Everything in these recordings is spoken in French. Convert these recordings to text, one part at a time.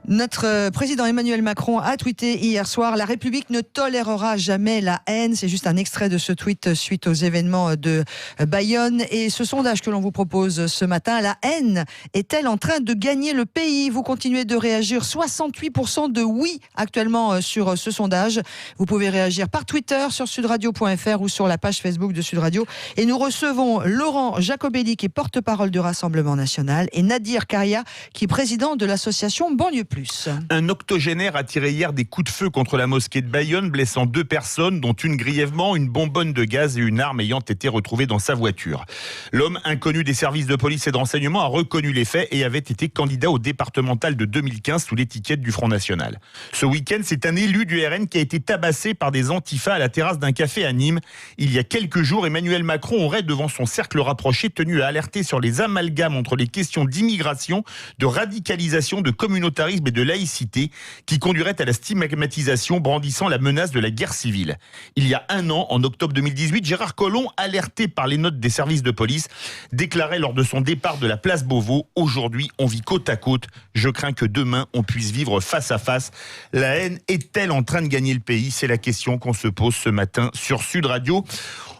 Notre président Emmanuel Macron a tweeté hier soir: la République ne tolérera jamais la haine. C'est juste un extrait de ce tweet suite aux événements de Bayonne. Et ce sondage que l'on vous propose ce matin, la haine est-elle en train de gagner le pays? Vous continuez de réagir. 68% de oui actuellement sur ce sondage. Vous pouvez réagir par Twitter sur sudradio.fr ou sur la page Facebook de Sud Radio. Et nous recevons Laurent Jacobelli, qui est porte-parole du Rassemblement national, et Nadir Karia, qui est président de l'association Banlieue Plus. Un octogénaire a tiré hier des coups de feu contre la mosquée de Bayonne, blessant 2 personnes, dont une grièvement, une bonbonne de gaz et une arme ayant été retrouvée dans sa voiture. L'homme, inconnu des services de police et de renseignement, a reconnu les faits et avait été candidat au départemental de 2015 sous l'étiquette du Front National. Ce week-end, c'est un élu du RN qui a été tabassé par des antifas à la terrasse d'un café à Nîmes. Il y a quelques jours, Emmanuel Macron aurait, devant son cercle rapproché, tenu à alerter sur les amalgames entre les questions d'immigration, de radicalisation, de communautarisme et de laïcité qui conduiraient à la stigmatisation, brandissant la menace de la guerre civile. Il y a un an, en octobre 2018, Gérard Collomb, alerté par les notes des services de police, déclarait lors de son départ de la place Beauvau: aujourd'hui, on vit côte à côte. Je crains que demain, on puisse vivre face à face. La haine est-elle en train de gagner le pays? C'est la question qu'on se pose ce matin sur Sud Radio.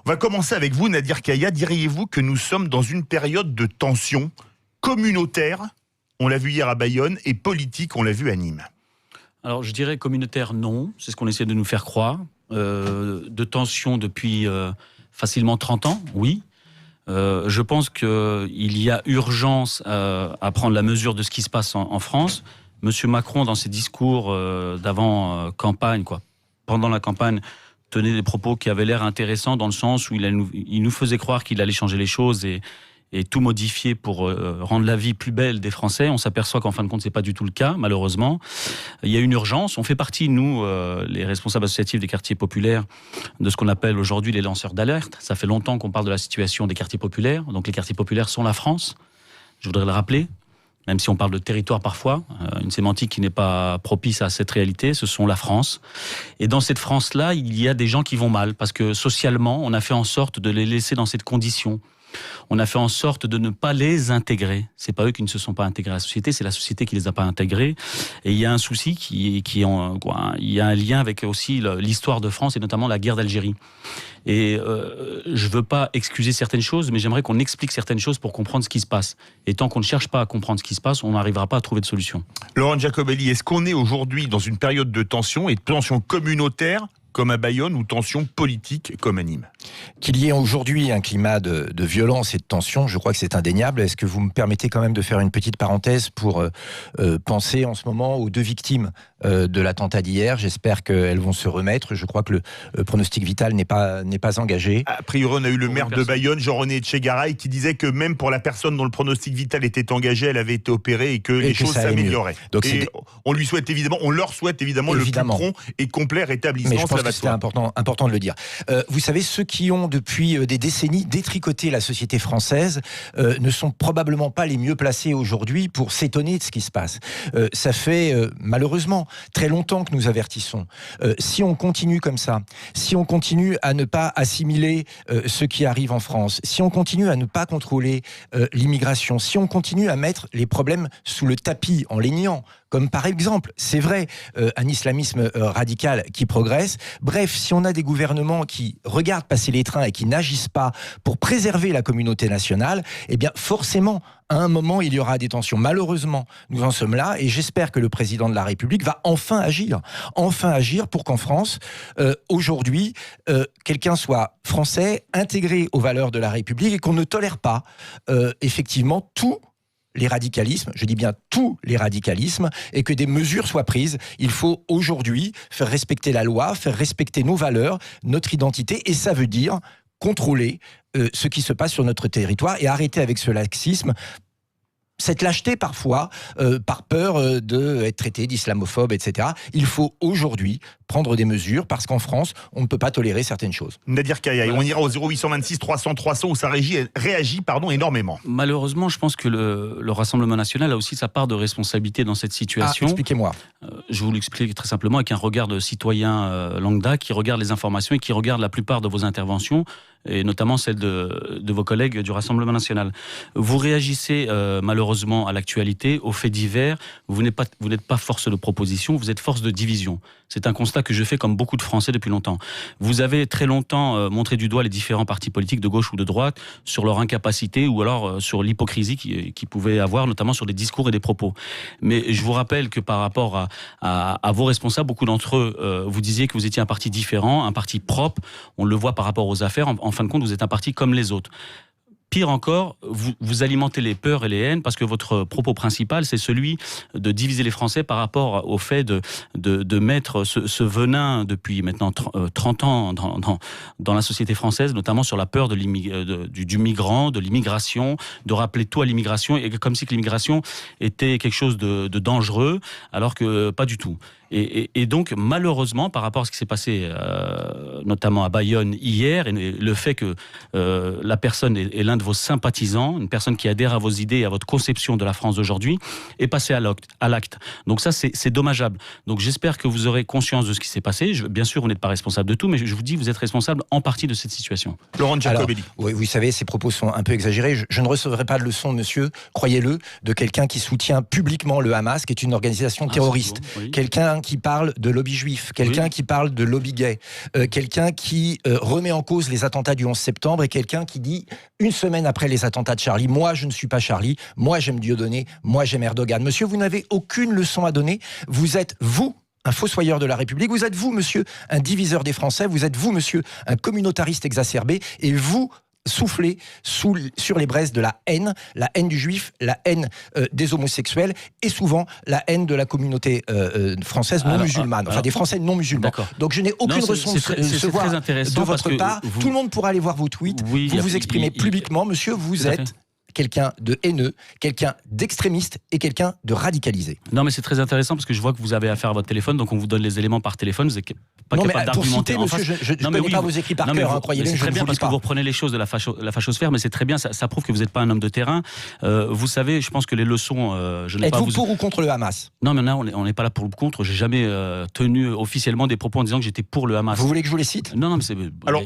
On va commencer avec vous, Nadir Karia. Diriez-vous que nous sommes dans une période de tension communautaire? On l'a vu hier à Bayonne, et politique, on l'a vu à Nîmes. Alors, je dirais communautaire, non. C'est ce qu'on essaie de nous faire croire. De tension depuis facilement 30 ans, oui. Je pense qu'il y a urgence à prendre la mesure de ce qui se passe en France. Monsieur Macron, dans ses discours d'avant-campagne, pendant la campagne, tenait des propos qui avaient l'air intéressants, dans le sens où il nous faisait croire qu'il allait changer les choses et tout modifier pour rendre la vie plus belle des Français. On s'aperçoit qu'en fin de compte, c'est pas du tout le cas, malheureusement. Il y a une urgence. On fait partie, nous, les responsables associatifs des quartiers populaires, de ce qu'on appelle aujourd'hui les lanceurs d'alerte. Ça fait longtemps qu'on parle de la situation des quartiers populaires. Donc les quartiers populaires sont la France. Je voudrais le rappeler. Même si on parle de territoire parfois, une sémantique qui n'est pas propice à cette réalité, ce sont la France. Et dans cette France-là, il y a des gens qui vont mal, parce que socialement, on a fait en sorte de les laisser dans cette condition. On a fait en sorte de ne pas les intégrer. C'est pas eux qui ne se sont pas intégrés à la société, c'est la société qui les a pas intégrés. Et il y a un souci il y a un lien avec aussi l'histoire de France et notamment la guerre d'Algérie. Et je veux pas excuser certaines choses, mais j'aimerais qu'on explique certaines choses pour comprendre ce qui se passe. Et tant qu'on ne cherche pas à comprendre ce qui se passe, on n'arrivera pas à trouver de solution. Laurent Jacobelli, est-ce qu'on est aujourd'hui dans une période de tension, et de tension communautaire comme à Bayonne, ou tension politique comme à Nîmes? Qu'il y ait aujourd'hui un climat de violence et de tension, je crois que c'est indéniable. Est-ce que vous me permettez quand même de faire une petite parenthèse pour penser en ce moment aux 2 victimes de l'attentat d'hier? J'espère qu'elles vont se remettre. Je crois que le pronostic vital n'est pas engagé. A priori, on a eu le maire de Bayonne, Jean-René Etchegaray, qui disait que même pour la personne dont le pronostic vital était engagé, elle avait été opérée et que les choses s'amélioraient. Donc on leur souhaite évidemment le plus prompt et complet rétablissement. Mais je pense que c'était important de le dire. Vous savez, ceux qui ont depuis des décennies détricoté la société française ne sont probablement pas les mieux placés aujourd'hui pour s'étonner de ce qui se passe. Ça fait malheureusement très longtemps que nous avertissons. Si on continue comme ça, si on continue à ne pas assimiler ce qui arrive en France, si on continue à ne pas contrôler l'immigration, si on continue à mettre les problèmes sous le tapis en les niant, comme par exemple, c'est vrai, un islamisme radical qui progresse. Bref, si on a des gouvernements qui regardent passer les trains et qui n'agissent pas pour préserver la communauté nationale, eh bien forcément, à un moment, il y aura des tensions. Malheureusement, nous en sommes là, et j'espère que le président de la République va enfin agir pour qu'en France, aujourd'hui, quelqu'un soit français, intégré aux valeurs de la République, et qu'on ne tolère pas, effectivement, tout les radicalismes, je dis bien tous les radicalismes, et que des mesures soient prises. Il faut aujourd'hui faire respecter la loi, faire respecter nos valeurs, notre identité, et ça veut dire contrôler ce qui se passe sur notre territoire et arrêter avec ce laxisme, cette lâcheté parfois, par peur d'être traité d'islamophobe, etc. Il faut aujourd'hui prendre des mesures, parce qu'en France, on ne peut pas tolérer certaines choses. Nadir Karia, on ira au 0826 300 300 où ça réagit énormément. Malheureusement, je pense que le Rassemblement national a aussi sa part de responsabilité dans cette situation. Expliquez-moi. Je vous l'explique très simplement avec un regard de citoyen lambda qui regarde les informations et qui regarde la plupart de vos interventions. et notamment celle de vos collègues du Rassemblement national. Vous réagissez malheureusement à l'actualité, aux faits divers. Vous n'êtes pas force de proposition, vous êtes force de division. C'est un constat que je fais comme beaucoup de Français depuis longtemps. Vous avez très longtemps montré du doigt les différents partis politiques de gauche ou de droite sur leur incapacité ou alors sur l'hypocrisie qu'ils pouvaient avoir, notamment sur des discours et des propos. Mais je vous rappelle que par rapport à vos responsables, beaucoup d'entre eux, vous disiez que vous étiez un parti différent, un parti propre. On le voit par rapport aux affaires. En fin de compte, vous êtes un parti comme les autres. Pire encore, vous alimentez les peurs et les haines parce que votre propos principal, c'est celui de diviser les Français par rapport au fait de mettre ce venin depuis maintenant 30 ans dans la société française, notamment sur la peur du migrant, de l'immigration, de rappeler tout à l'immigration, et comme si l'immigration était quelque chose de dangereux, alors que pas du tout. Et donc, malheureusement, par rapport à ce qui s'est passé, notamment à Bayonne hier, et le fait que la personne est l'un de vos sympathisants, une personne qui adhère à vos idées et à votre conception de la France d'aujourd'hui, est passée à l'acte. Donc ça, c'est dommageable. Donc j'espère que vous aurez conscience de ce qui s'est passé. Bien sûr, vous n'êtes pas responsable de tout, mais je vous dis, vous êtes responsable en partie de cette situation. Laurent Giacobelli. Alors, oui, vous savez, ces propos sont un peu exagérés. Je ne recevrai pas de leçon, monsieur, croyez-le, de quelqu'un qui soutient publiquement le Hamas, qui est une organisation terroriste. Bon, oui. Quelqu'un qui parle de lobby juif, quelqu'un qui parle de lobby gay, quelqu'un qui remet en cause les attentats du 11 septembre et quelqu'un qui dit, une semaine après les attentats de Charlie, moi je ne suis pas Charlie, moi j'aime Dieudonné, moi j'aime Erdogan. Monsieur, vous n'avez aucune leçon à donner, vous êtes, vous, un fossoyeur de la République, vous êtes, vous, monsieur, un diviseur des Français, vous êtes, vous, monsieur, un communautariste exacerbé, et vous souffler sur les braises de la haine du juif, la haine des homosexuels et souvent la haine de la communauté française non musulmane, enfin des Français non musulmans. Donc je n'ai aucune raison de recevoir de votre part. Tout le monde pourra aller voir vos tweets. Oui, vous vous exprimez publiquement, monsieur, vous êtes quelqu'un de haineux, quelqu'un d'extrémiste et quelqu'un de radicalisé. Non, mais c'est très intéressant parce que je vois que vous avez affaire à votre téléphone, donc on vous donne les éléments par téléphone. Vous n'êtes pas capable d'argumenter en face. Je ne connais pas vos écrits par cœur, croyez-le. C'est très bien parce que vous reprenez les choses de la fachosphère, mais c'est très bien, ça prouve que vous n'êtes pas un homme de terrain. Vous savez, je pense que les leçons... Êtes-vous pour ou contre le Hamas ? Non, mais là, on n'est pas là pour ou contre. J'ai jamais tenu officiellement des propos en disant que j'étais pour le Hamas. Vous voulez que je vous les cite ? Non, mais il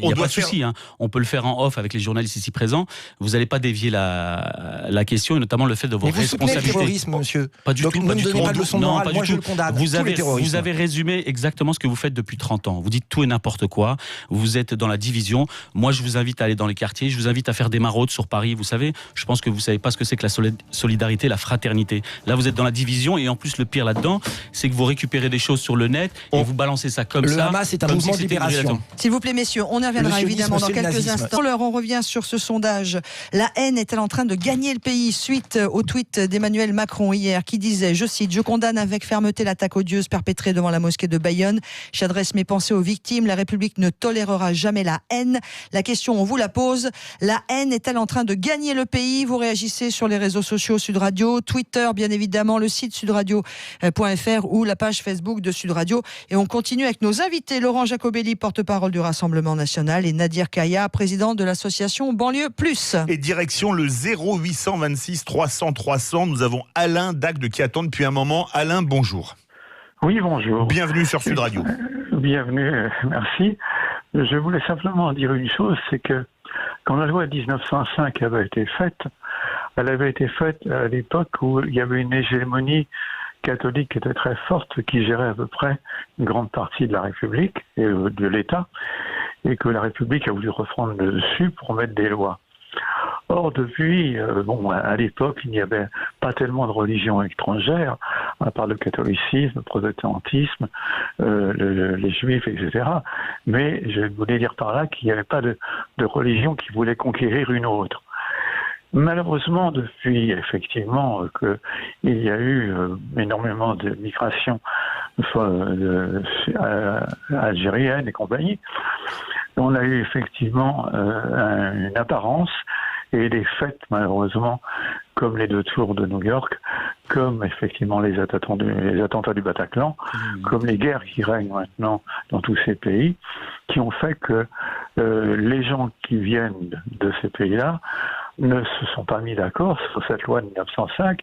n'y a pas de souci. On peut le faire en off avec les journalistes ici présents. Vous n'allez pas dévier la question, et notamment le fait de vos responsabilités. Vous soutenez le terrorisme, monsieur. Pas du tout. Ne me donnez pas de leçon de morale, moi je le condamne. Vous avez résumé exactement ce que vous faites depuis 30 ans. Vous dites tout et n'importe quoi. Vous êtes dans la division. Moi, je vous invite à aller dans les quartiers. Je vous invite à faire des maraudes sur Paris. Vous savez, je pense que vous savez pas ce que c'est que la solidarité, la fraternité. Là, vous êtes dans la division, et en plus, le pire là-dedans, c'est que vous récupérez des choses sur le net et vous balancez ça comme ça. Le Hamas est un mouvement de libération. S'il vous plaît, messieurs, on y reviendra évidemment dans quelques instants. On revient sur ce sondage. La haine est-elle en train de gagner le pays suite au tweet d'Emmanuel Macron hier qui disait, je cite, « Je condamne avec fermeté l'attaque odieuse perpétrée devant la mosquée de Bayonne. J'adresse mes pensées aux victimes. La République ne tolérera jamais la haine. » La question, on vous la pose. La haine est-elle en train de gagner le pays ? Vous réagissez sur les réseaux sociaux Sud Radio, Twitter bien évidemment, le site sudradio.fr ou la page Facebook de Sud Radio. Et on continue avec nos invités. Laurent Giacobelli, porte-parole du Rassemblement national, et Nadir Kaya, président de l'association Banlieue Plus. Et direction le 0826 300 300. Nous avons Alain d'Agde qui attend depuis un moment. Alain, bonjour. Oui, bonjour. Bienvenue sur Sud Radio. Bienvenue, merci. Je voulais simplement dire une chose, c'est que quand la loi 1905 avait été faite, elle avait été faite à l'époque où il y avait une hégémonie catholique qui était très forte, qui gérait à peu près une grande partie de la République et de l'État, et que la République a voulu reprendre le dessus pour mettre des lois. Or, depuis, à l'époque, il n'y avait pas tellement de religions étrangères, à part le catholicisme, le protestantisme, les juifs, etc. Mais je voulais dire par là qu'il n'y avait pas de religion qui voulait conquérir une autre. Malheureusement, depuis effectivement qu'il y a eu énormément de migration algérienne et compagnie, on a eu effectivement une apparence et des faits, malheureusement, comme les 2 tours de New York, comme effectivement les attentats du Bataclan, comme les guerres qui règnent maintenant dans tous ces pays, qui ont fait que les gens qui viennent de ces pays-là ne se sont pas mis d'accord sur cette loi de 1905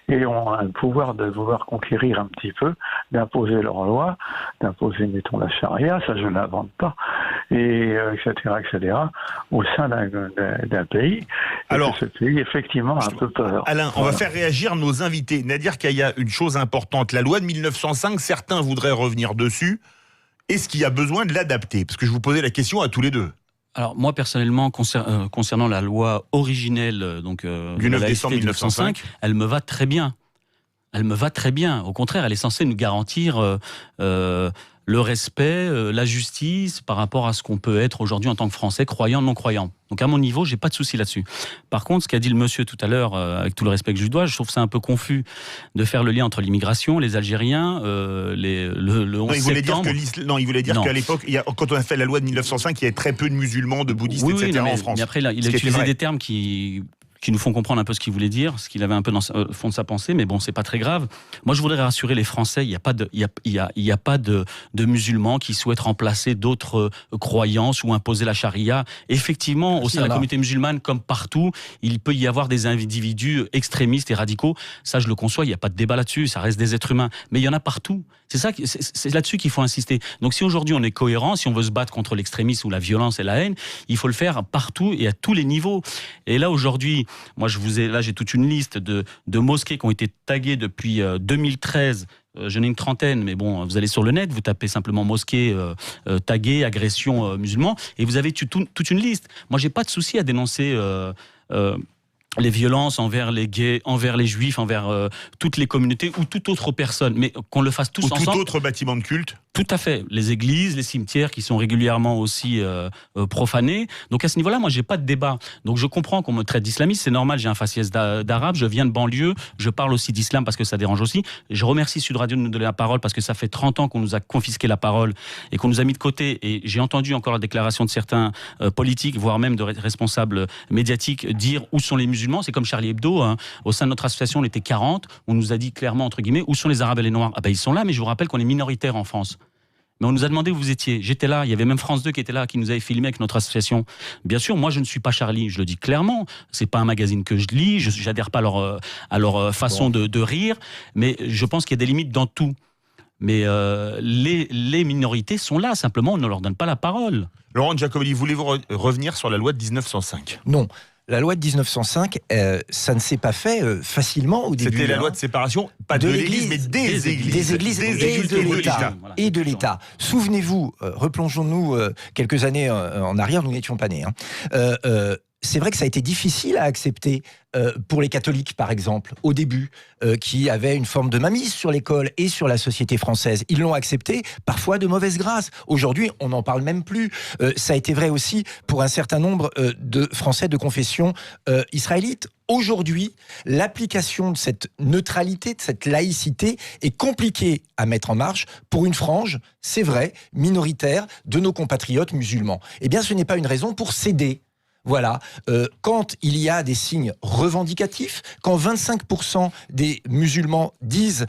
et ont un pouvoir de vouloir conquérir un petit peu, d'imposer leur loi, d'imposer, mettons, la charia, ça je ne l'invente pas, etc., au sein d'un pays. Alors, ce pays, effectivement, a un peu peur. Alain, on va faire réagir nos invités. Nadir Kaya, une chose importante, la loi de 1905, certains voudraient revenir dessus. Est-ce qu'il y a besoin de l'adapter? Parce que je vous posais la question à tous les deux. Alors moi personnellement, concernant la loi originelle du 9 décembre 1905, elle me va très bien. Elle me va très bien. Au contraire, elle est censée nous garantir le respect, la justice par rapport à ce qu'on peut être aujourd'hui en tant que Français, croyant, non croyant. Donc à mon niveau, j'ai pas de souci là-dessus. Par contre, ce qu'a dit le monsieur tout à l'heure, avec tout le respect que je lui dois, je trouve ça un peu confus de faire le lien entre l'immigration, les Algériens, le 11 septembre. Il voulait dire qu'à l'époque, quand on a fait la loi de 1905, il y avait très peu de musulmans, de bouddhistes, etc. en France. Mais après, là, il a utilisé des termes qui nous font comprendre un peu ce qu'il voulait dire, ce qu'il avait un peu dans le fond de sa pensée, mais bon, c'est pas très grave. Moi, je voudrais rassurer les Français, il n'y a pas de musulmans qui souhaitent remplacer d'autres croyances ou imposer la charia. Effectivement, au sein de la communauté musulmane, comme partout, il peut y avoir des individus extrémistes et radicaux. Ça, je le conçois, il n'y a pas de débat là-dessus, ça reste des êtres humains. Mais il y en a partout. C'est là-dessus qu'il faut insister. Donc si aujourd'hui on est cohérent, si on veut se battre contre l'extrémisme ou la violence et la haine, il faut le faire partout et à tous les niveaux. Et là, aujourd'hui, moi, j'ai toute une liste de mosquées qui ont été taguées depuis 2013. J'en ai une trentaine, mais bon, vous allez sur le net, vous tapez simplement mosquée taguée, agression musulman, et vous avez toute une liste. Moi, j'ai pas de souci à dénoncer les violences envers les gays, envers les juifs, envers toutes les communautés ou toute autre personne, mais qu'on le fasse tous ensemble. Ou tout autre bâtiment de culte. Tout à fait. Les églises, les cimetières qui sont régulièrement aussi profanés. Donc à ce niveau-là, moi, j'ai pas de débat. Donc je comprends qu'on me traite d'islamiste, c'est normal, j'ai un faciès d'arabe, je viens de banlieue, je parle aussi d'islam parce que ça dérange aussi. Je remercie Sud Radio de nous donner la parole parce que ça fait 30 ans qu'on nous a confisqué la parole et qu'on nous a mis de côté. Et j'ai entendu encore la déclaration de certains politiques, voire même de responsables médiatiques, dire où sont les musulmans. C'est comme Charlie Hebdo, hein. Au sein de notre association, on était 40. On nous a dit clairement, entre guillemets, où sont les Arabes et les Noirs? Ah ben ils sont là, mais je vous rappelle qu'on est minoritaire en France. Mais on nous a demandé où vous étiez. J'étais là, il y avait même France 2 qui était là, qui nous avait filmé avec notre association. Bien sûr, moi je ne suis pas Charlie, je le dis clairement. C'est pas un magazine que je lis, j'adhère pas à leur façon de rire, mais je pense qu'il y a des limites dans tout. Mais les minorités sont là, simplement on ne leur donne pas la parole. Laurent Giacomelli, voulez-vous revenir sur la loi de 1905? Non. La loi de 1905, ça ne s'est pas fait facilement au début. C'était la loi de séparation, pas de l'Église, mais des églises. Des églises et de l'État. Et de l'État. Souvenez-vous, replongeons-nous quelques années en arrière, nous n'étions pas nés. C'est vrai que ça a été difficile à accepter pour les catholiques, par exemple, au début, qui avaient une forme de mainmise sur l'école et sur la société française. Ils l'ont accepté, parfois de mauvaise grâce. Aujourd'hui, on n'en parle même plus. Ça a été vrai aussi pour un certain nombre de Français de confession israélite. Aujourd'hui, l'application de cette neutralité, de cette laïcité est compliquée à mettre en marche pour une frange, c'est vrai, minoritaire de nos compatriotes musulmans. Eh bien, ce n'est pas une raison pour céder. Voilà, quand il y a des signes revendicatifs, quand 25% des musulmans disent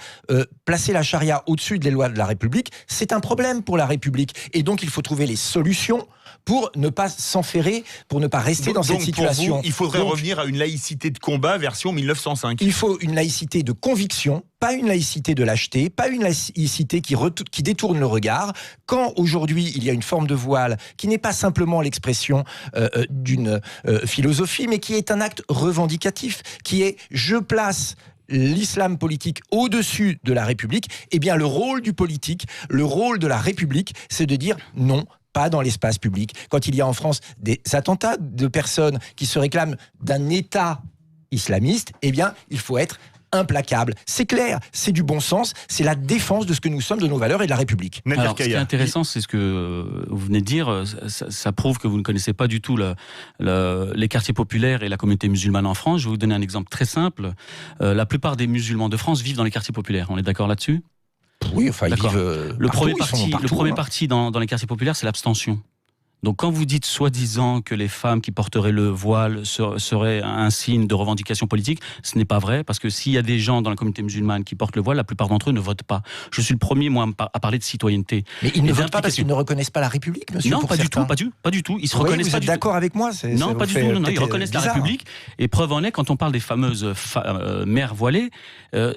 placer la charia au-dessus des lois de la République, c'est un problème pour la République. Et donc il faut trouver les solutions pour ne pas s'enferrer, pour ne pas rester dans cette situation. Pour vous, il faudrait revenir à une laïcité de combat version 1905. Il faut une laïcité de conviction, pas une laïcité de lâcheté, pas une laïcité qui détourne le regard. Quand aujourd'hui il y a une forme de voile qui n'est pas simplement l'expression d'une philosophie, mais qui est un acte revendicatif, qui est « je place » l'islam politique au-dessus de la République, eh bien le rôle du politique, le rôle de la République, c'est de dire non, pas dans l'espace public. Quand il y a en France des attentats de personnes qui se réclament d'un État islamiste, eh bien il faut être implacable. C'est clair, c'est du bon sens, c'est la défense de ce que nous sommes, de nos valeurs et de la République. Alors, ce qui est intéressant, c'est ce que vous venez de dire, ça prouve que vous ne connaissez pas du tout les quartiers populaires et la communauté musulmane en France. Je vais vous donner un exemple très simple. La plupart des musulmans de France vivent dans les quartiers populaires. On est d'accord là-dessus ? Oui, enfin, ils vivent le premier parti dans les quartiers populaires, c'est l'abstention. Donc quand vous dites soi-disant que les femmes qui porteraient le voile seraient un signe de revendication politique, ce n'est pas vrai, parce que s'il y a des gens dans la communauté musulmane qui portent le voile, la plupart d'entre eux ne votent pas. Je suis le premier, moi, à parler de citoyenneté. Mais ils ne votent pas parce qu'ils ne reconnaissent pas la République, monsieur? Non, pas du tout. Ils se reconnaissent pas du tout. Vous êtes d'accord avec moi? Non, pas du tout. Non, ils reconnaissent la République. Et preuve en est, quand on parle des fameuses mères voilées,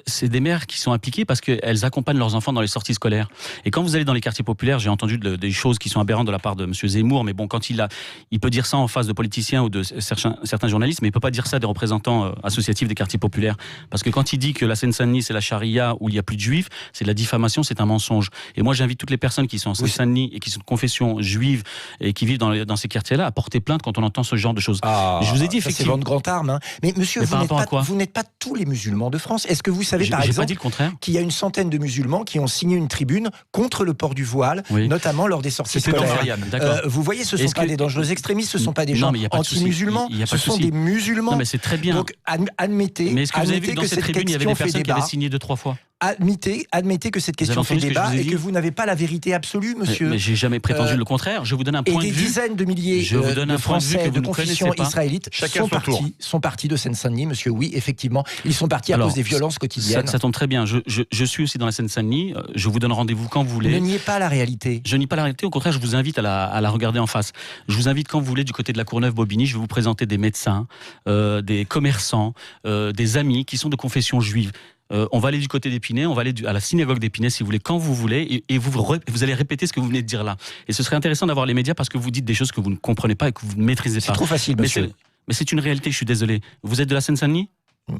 c'est des mères qui sont impliquées parce qu'elles accompagnent leurs enfants dans les sorties scolaires. Et quand vous allez dans les quartiers populaires, j'ai entendu des choses qui sont aberrantes de la part de M. Zemmour, d'humour, mais bon, quand il peut dire ça en face de politiciens ou de certains journalistes, mais il peut pas dire ça des représentants associatifs des quartiers populaires. Parce que quand il dit que la Seine-Saint-Denis c'est la charia où il y a plus de juifs, c'est de la diffamation, c'est un mensonge. Et moi j'invite toutes les personnes qui sont en Seine-Saint-Denis et qui sont de confession juive et qui vivent dans ces quartiers-là à porter plainte quand on entend ce genre de choses. Je vous ai dit effectivement. C'est vendre grand arme. Hein. Mais monsieur, vous n'êtes pas tous les musulmans de France. Est-ce que vous savez par exemple pas dit le contraire. Qu'il y a une centaine de musulmans qui ont signé une tribune contre le port du voile, notamment lors des sorties scolaires. Vous voyez, ce ne sont pas des dangereux extrémistes, ce ne sont pas des gens anti-musulmans, ce sont des musulmans. Non, mais c'est très bien. Donc admettez, mais est-ce que vous avez vu que dans cette tribune, il y avait des personnes qui avaient signé 2-3 fois? Admettez que cette question fait débat et que vous n'avez pas la vérité absolue, monsieur. Mais j'ai jamais prétendu le contraire. Je vous donne un point de vue. Et des dizaines de milliers de Français de confession israélite sont partis de Seine-Saint-Denis, monsieur. Oui, effectivement, ils sont partis à cause des violences quotidiennes. Ça tombe très bien. Je suis aussi dans la Seine-Saint-Denis. Je vous donne rendez-vous quand vous voulez. Ne niez pas la réalité. Je nie pas la réalité. Au contraire, je vous invite à la regarder en face. Je vous invite quand vous voulez du côté de la Courneuve-Bobigny. Je vais vous présenter des médecins, des commerçants, des amis qui sont de confession juive. On va aller du côté d'Épinay, on va aller à la synagogue d'Épinay si vous voulez, quand vous voulez, et vous allez répéter ce que vous venez de dire là. Et ce serait intéressant d'avoir les médias parce que vous dites des choses que vous ne comprenez pas et que vous ne maîtrisez pas. C'est trop facile, monsieur. Mais c'est une réalité, je suis désolé. Vous êtes de la Seine-Saint-Denis ?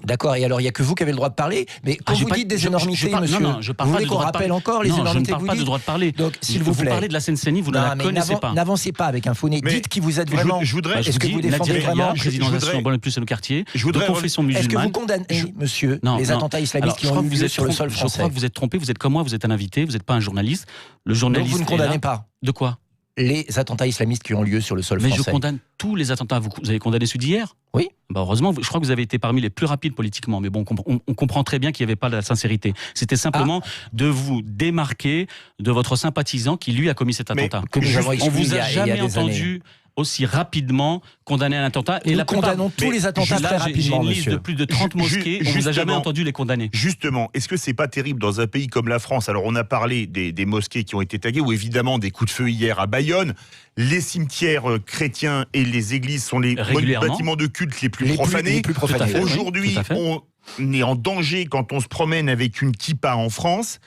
D'accord, et alors il n'y a que vous qui avez le droit de parler, mais quand vous dites des énormités, monsieur, je parle vous pas voulez qu'on rappelle encore les énormités que vous dites ? Je ne parle pas de droit de parler. Donc, s'il vous plaît. Vous parlez de la Seine-Saint-Denis, vous ne la connaissez pas. N'avancez pas avec un faux nez, dites qui vous êtes vraiment. Est-ce que vous défendez vraiment président de l'association Bonne Plus et le quartier, de confession musulmane. Est-ce que vous condamnez, monsieur, les attentats islamistes qui ont eu lieu sur le sol français ? Je crois que vous êtes trompé, vous êtes comme moi, vous êtes un invité, vous n'êtes pas un journaliste. Le journaliste. Donc vous ne condamnez pas ? De quoi ? Les attentats islamistes qui ont lieu sur le sol français. Mais je condamne tous les attentats. Vous avez condamné celui d'hier ? Oui. Heureusement, je crois que vous avez été parmi les plus rapides politiquement. Mais bon, on comprend très bien qu'il n'y avait pas de la sincérité. C'était simplement de vous démarquer de votre sympathisant qui, lui, a commis cet attentat. On vous a jamais entendu aussi rapidement condamner un attentat. Nous condamnons tous les attentats très rapidement, monsieur. J'ai une liste de plus de 30 mosquées, on ne vous a jamais entendu les condamner. Justement, est-ce que c'est pas terrible dans un pays comme la France ? Alors on a parlé des mosquées qui ont été taguées, ou évidemment des coups de feu hier à Bayonne. Les cimetières chrétiens et les églises sont les bâtiments de culte les plus profanés. Aujourd'hui, on est en danger quand on se promène avec une kippa en France.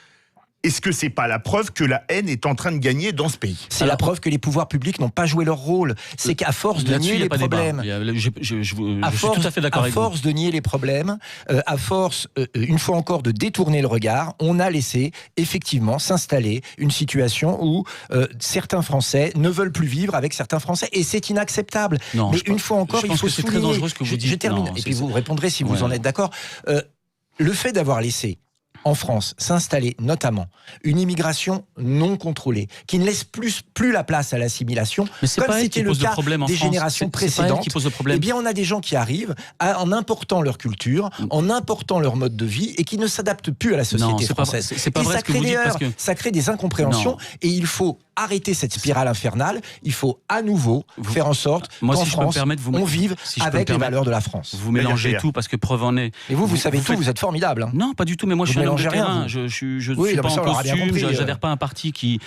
Est-ce que c'est pas la preuve que la haine est en train de gagner dans ce pays ? C'est la preuve que les pouvoirs publics n'ont pas joué leur rôle. C'est qu'à force de nier les problèmes, je suis tout à fait d'accord avec vous. À force de nier les problèmes, à force, une fois encore, de détourner le regard, on a laissé effectivement s'installer une situation où certains Français ne veulent plus vivre avec certains Français, et c'est inacceptable. Non, mais une fois encore, il faut souligner. C'est très dangereux ce que vous dites. Je termine, et puis vous répondrez si vous en êtes d'accord. Le fait d'avoir laissé en France s'installer notamment une immigration non contrôlée, qui ne laisse plus la place à l'assimilation, comme c'était le cas des générations précédentes. Eh bien, on a des gens qui arrivent en important leur culture, en important leur mode de vie, et qui ne s'adaptent plus à la société française. C'est pas vrai ce que vous dites, parce que ça crée des incompréhensions, et il faut arrêter cette spirale infernale. Il faut à nouveau faire en sorte qu'en France, on vive avec les valeurs de la France. Vous mélangez tout, parce que preuve en est. Et vous savez tout, vous êtes formidable. Non, pas du tout, mais moi je suis un homme de terrain. Je ne suis pas en costume, j'adhère pas à un parti qui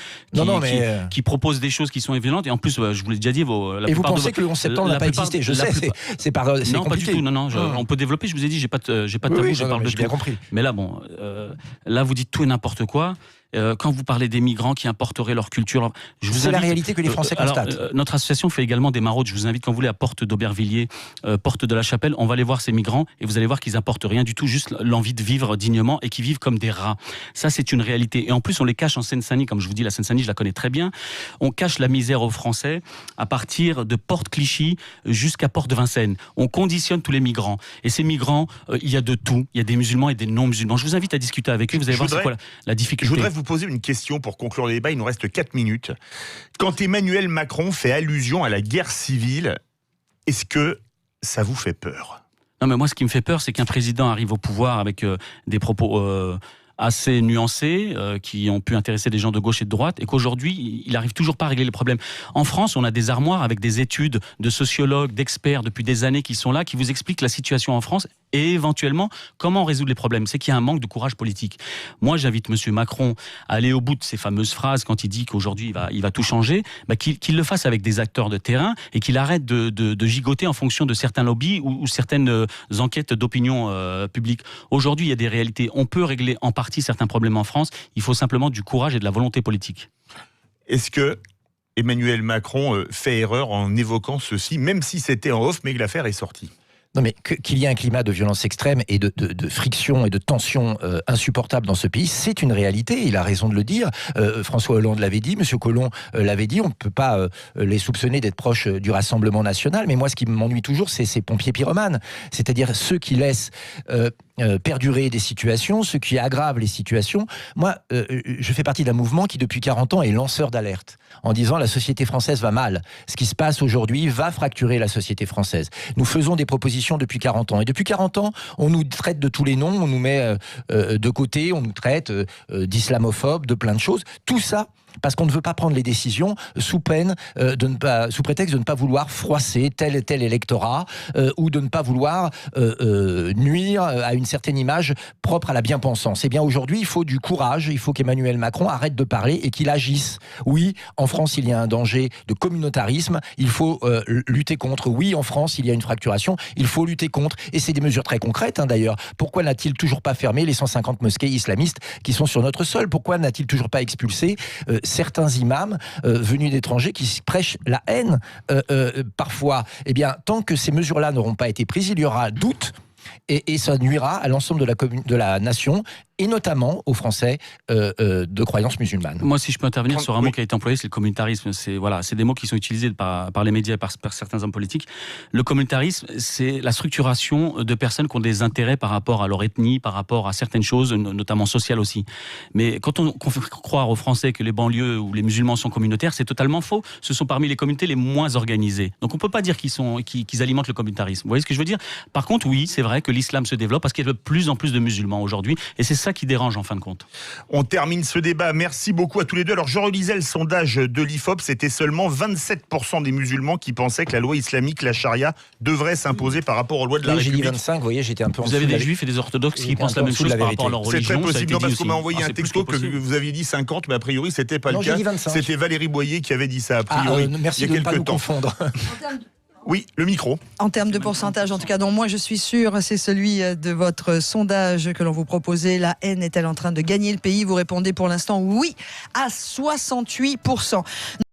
propose des choses qui sont violentes. Et en plus, je vous l'ai déjà dit, et vous pensez que le 11 septembre n'a pas existé ? Je sais, c'est compliqué. Non, pas du tout. Non, on peut développer. Je vous ai dit, j'ai pas de tabou, je parle de tout. Bien compris. Mais là, là, vous dites tout et n'importe quoi. Quand vous parlez des migrants qui importeraient leur culture, c'est la réalité que les Français constatent. Notre association fait également des maraudes. Je vous invite quand vous voulez à Porte d'Aubervilliers, Porte de la Chapelle. On va aller voir ces migrants et vous allez voir qu'ils apportent rien du tout, juste l'envie de vivre dignement et qui vivent comme des rats. Ça, c'est une réalité. Et en plus, on les cache en Seine-Saint-Denis. Comme je vous dis, la Seine-Saint-Denis, je la connais très bien. On cache la misère aux Français à partir de Porte Clichy jusqu'à Porte de Vincennes. On conditionne tous les migrants. Et ces migrants, il y a de tout. Il y a des musulmans et des non-musulmans. Je vous invite à discuter avec eux. Vous allez voir c'est quoi la difficulté. Je voudrais vous poser une question pour conclure le débat. Il nous reste 4 minutes. Quand Emmanuel Macron fait allusion à la guerre civile, est-ce que ça vous fait peur ? Non, mais moi, ce qui me fait peur, c'est qu'un président arrive au pouvoir avec des propos assez nuancés, qui ont pu intéresser des gens de gauche et de droite, et qu'aujourd'hui, il n'arrive toujours pas à régler les problèmes. En France, on a des armoires avec des études de sociologues, d'experts depuis des années qui sont là, qui vous expliquent la situation en France et éventuellement comment résoudre les problèmes. C'est qu'il y a un manque de courage politique. Moi, j'invite M. Macron à aller au bout de ces fameuses phrases quand il dit qu'aujourd'hui il va tout changer, qu'il le fasse avec des acteurs de terrain et qu'il arrête de gigoter en fonction de certains lobbies ou certaines enquêtes d'opinion publique. Aujourd'hui, il y a des réalités. On peut régler en partie certains problèmes en France. Il faut simplement du courage et de la volonté politique. Est-ce que Emmanuel Macron fait erreur en évoquant ceci, même si c'était en off, mais que l'affaire est sortie. Non mais qu'il y ait un climat de violence extrême et de friction et de tension insupportable dans ce pays, c'est une réalité. Il a raison de le dire. François Hollande l'avait dit, Monsieur Collomb l'avait dit. On ne peut pas les soupçonner d'être proches du Rassemblement national. Mais moi, ce qui m'ennuie toujours, c'est ces pompiers pyromanes. C'est-à-dire ceux qui laissent perdurer des situations, ceux qui aggravent les situations. Moi, je fais partie d'un mouvement qui, depuis 40 ans, est lanceur d'alerte en disant la société française va mal. Ce qui se passe aujourd'hui va fracturer la société française. Nous faisons des propositions depuis 40 ans. Et depuis 40 ans, on nous traite de tous les noms, on nous met de côté, on nous traite d'islamophobes, de plein de choses. Tout ça parce qu'on ne veut pas prendre les décisions sous prétexte de ne pas vouloir froisser tel et tel électorat ou de ne pas vouloir nuire à une certaine image propre à la bien-pensance. Eh bien aujourd'hui, il faut du courage, il faut qu'Emmanuel Macron arrête de parler et qu'il agisse. Oui, en France, il y a un danger de communautarisme, il faut lutter contre. Oui, en France, il y a une fracturation, il faut lutter contre. Et c'est des mesures très concrètes d'ailleurs. Pourquoi n'a-t-il toujours pas fermé les 150 mosquées islamistes qui sont sur notre sol? Pourquoi n'a-t-il toujours pas expulsé certains imams venus d'étrangers qui prêchent la haine parfois? Eh bien, tant que ces mesures-là n'auront pas été prises, il y aura doute et ça nuira à l'ensemble de la nation et notamment aux Français de croyance musulmane. Moi, si je peux intervenir sur un mot qui a été employé, c'est le communautarisme. C'est des mots qui sont utilisés par les médias et par certains hommes politiques. Le communautarisme, c'est la structuration de personnes qui ont des intérêts par rapport à leur ethnie, par rapport à certaines choses, notamment sociales aussi. Mais quand on fait croire aux Français que les banlieues ou les musulmans sont communautaires, c'est totalement faux. Ce sont parmi les communautés les moins organisées. Donc on ne peut pas dire qu'ils alimentent le communautarisme. Vous voyez ce que je veux dire? Par contre, oui, c'est vrai que l'islam se développe parce qu'il y a de plus en plus de musulmans aujourd'hui. Et c'est ça qui dérange en fin de compte. On termine ce débat. Merci beaucoup à tous les deux. Alors je relisais le sondage de l'IFOP, c'était seulement 27% des musulmans qui pensaient que la loi islamique, la charia, devrait s'imposer par rapport aux lois de la République. J'ai dit 25, vous voyez, j'étais un peu en dessous. Vous avez des juifs et des orthodoxes qui pensent la même chose par rapport à leur religion. C'est très possible, non, parce qu'on m'a envoyé un texto que vous aviez dit 50, mais a priori c'était pas le cas. C'était Valérie Boyer qui avait dit ça a priori. Merci il y a de ne pas nous confondre. Oui, le micro. En termes de pourcentage, en tout cas, dont moi je suis sûr, c'est celui de votre sondage que l'on vous proposait. La haine est-elle en train de gagner le pays? Vous répondez pour l'instant oui à 68%.